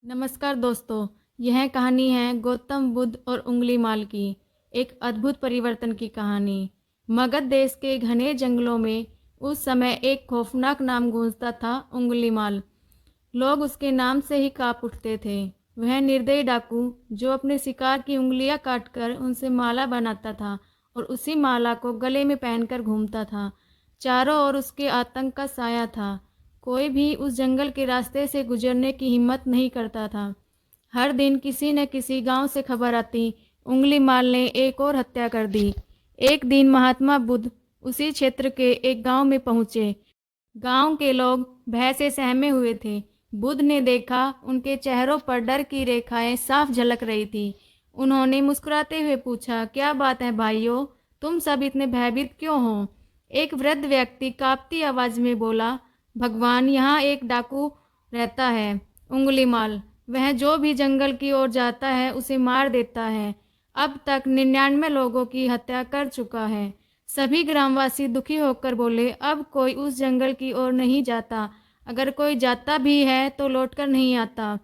नमस्कार दोस्तों। यह कहानी है गौतम बुद्ध और उंगलीमाल की, एक अद्भुत परिवर्तन की कहानी। मगध देश के घने जंगलों में उस समय एक खौफनाक नाम गूंजता था, उंगलीमाल। लोग उसके नाम से ही कांप उठते थे। वह निर्दयी डाकू जो अपने शिकार की उंगलियां काटकर उनसे माला बनाता था और उसी माला को गले में पहनकर घूमता था। चारों ओर उसके आतंक का साया था। कोई भी उस जंगल के रास्ते से गुजरने की हिम्मत नहीं करता था। हर दिन किसी न किसी गांव से खबर आती, उंगलीमाल ने एक और हत्या कर दी। एक दिन महात्मा बुद्ध उसी क्षेत्र के एक गांव में पहुंचे। गांव के लोग भय से सहमे हुए थे। बुद्ध ने देखा, उनके चेहरों पर डर की रेखाएं साफ झलक रही थी। उन्होंने मुस्कुराते हुए पूछा, क्या बात है भाइयों, तुम सब इतने भयभीत क्यों हो? एक वृद्ध व्यक्ति कांपती आवाज में बोला, भगवान, यहाँ एक डाकू रहता है, उंगलीमाल। वह जो भी जंगल की ओर जाता है उसे मार देता है। अब तक 99 लोगों की हत्या कर चुका है। सभी ग्रामवासी दुखी होकर बोले, अब कोई उस जंगल की ओर नहीं जाता। अगर कोई जाता भी है तो लौटकर नहीं आता।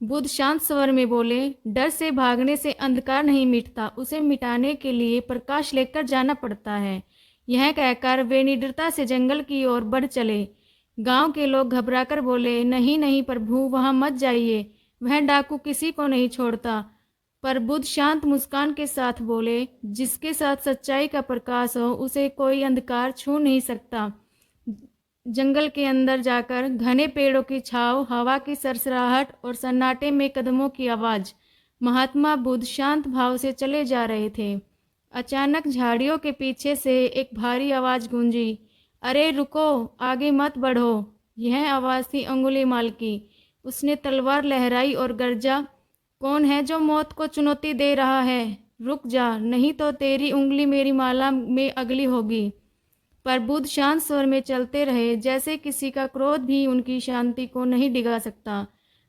बुद्ध शांत स्वर में बोले, डर से भागने से अंधकार नहीं मिटता, उसे मिटाने के लिए प्रकाश लेकर जाना पड़ता है। यह कहकर वे निडरता से जंगल की ओर बढ़ चले। गांव के लोग घबराकर बोले, नहीं नहीं प्रभु, वहां मत जाइए, वह डाकू किसी को नहीं छोड़ता। पर बुद्ध शांत मुस्कान के साथ बोले, जिसके साथ सच्चाई का प्रकाश हो उसे कोई अंधकार छू नहीं सकता। जंगल के अंदर जाकर घने पेड़ों की छांव, हवा की सरसराहट और सन्नाटे में कदमों की आवाज। महात्मा बुद्ध शांत भाव से चले जा रहे थे। अचानक झाड़ियों के पीछे से एक भारी आवाज गूंजी, अरे रुको, आगे मत बढ़ो। यह आवाज थी अंगुलीमाल की। उसने तलवार लहराई और गरजा, कौन है जो मौत को चुनौती दे रहा है? रुक जा, नहीं तो तेरी उंगली मेरी माला में अगली होगी। पर बुद्ध शांत स्वर में चलते रहे, जैसे किसी का क्रोध भी उनकी शांति को नहीं डिगा सकता।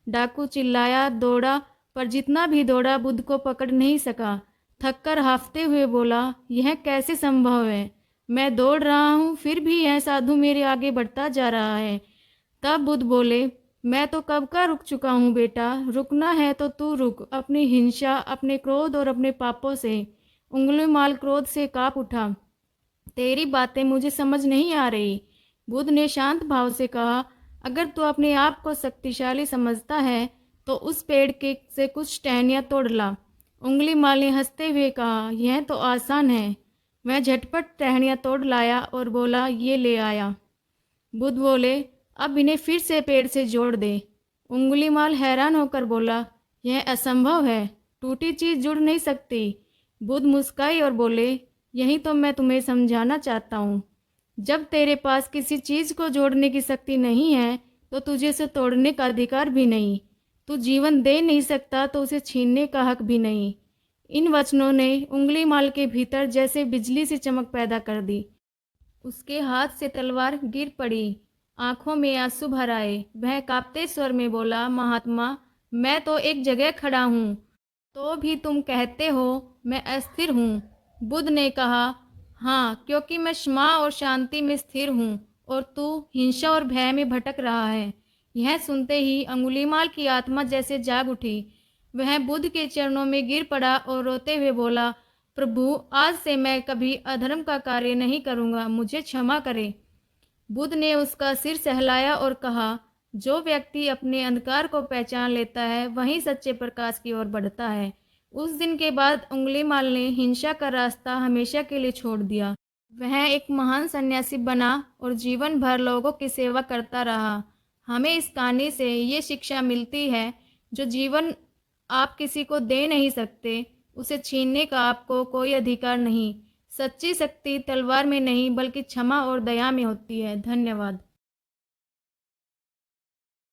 डाकू चिल्लाया, दौड़ा, पर जितना भी दौड़ा बुद्ध को पकड़ नहीं सका। थककर हांफते हुए बोला, यह कैसे संभव है? मैं दौड़ रहा हूँ, फिर भी यह साधु मेरे आगे बढ़ता जा रहा है। तब बुद्ध बोले, मैं तो कब का रुक चुका हूँ बेटा, रुकना है तो तू रुक, अपनी हिंसा, अपने क्रोध और अपने पापों से। उंगलीमाल क्रोध से कांप उठा, तेरी बातें मुझे समझ नहीं आ रही। बुद्ध ने शांत भाव से कहा, अगर तू अपने आप को शक्तिशाली समझता है तो उस पेड़ के से कुछ टहनियाँ तोड़ ला। उंगलीमाल ने हंसते हुए कहा, यह तो आसान है। वह झटपट टहनियाँ तोड़ लाया और बोला, ये ले आया। बुद्ध बोले, अब इन्हें फिर से पेड़ से जोड़ दे। उंगलीमाल हैरान होकर बोला, यह असंभव है, टूटी चीज जुड़ नहीं सकती। बुद्ध मुस्काई और बोले, यही तो मैं तुम्हें समझाना चाहता हूँ। जब तेरे पास किसी चीज को जोड़ने की शक्ति नहीं है तो तुझे उसे तोड़ने का अधिकार भी नहीं। तू जीवन दे नहीं सकता तो उसे छीनने का हक भी नहीं। इन वचनों ने उंगलीमाल के भीतर जैसे बिजली सी चमक पैदा कर दी। उसके हाथ से तलवार गिर पड़ी। आंखों में आंसू भर आए। वह कांपते स्वर में बोला, महात्मा, मैं तो एक जगह खड़ा हूँ, तो भी तुम कहते हो मैं अस्थिर हूँ। बुद्ध ने कहा, हाँ, क्योंकि मैं क्षमा और शांति में स्थिर हूँ और तू हिंसा और भय में भटक रहा है। यह सुनते ही अंगुलीमाल की आत्मा जैसे जाग उठी। वह बुद्ध के चरणों में गिर पड़ा और रोते हुए बोला, प्रभु, आज से मैं कभी अधर्म का कार्य नहीं करूँगा, मुझे क्षमा करें। बुद्ध ने उसका सिर सहलाया और कहा, जो व्यक्ति अपने अंधकार को पहचान लेता है वही सच्चे प्रकाश की ओर बढ़ता है। उस दिन के बाद उंगलीमाल ने हिंसा का रास्ता हमेशा के लिए छोड़ दिया। वह एक महान सन्यासी बना और जीवन भर लोगों की सेवा करता रहा। हमें इस कहानी से ये शिक्षा मिलती है, जो जीवन आप किसी को दे नहीं सकते, उसे छीनने का आपको कोई अधिकार नहीं। सच्ची शक्ति तलवार में नहीं बल्कि क्षमा और दया में होती है। धन्यवाद।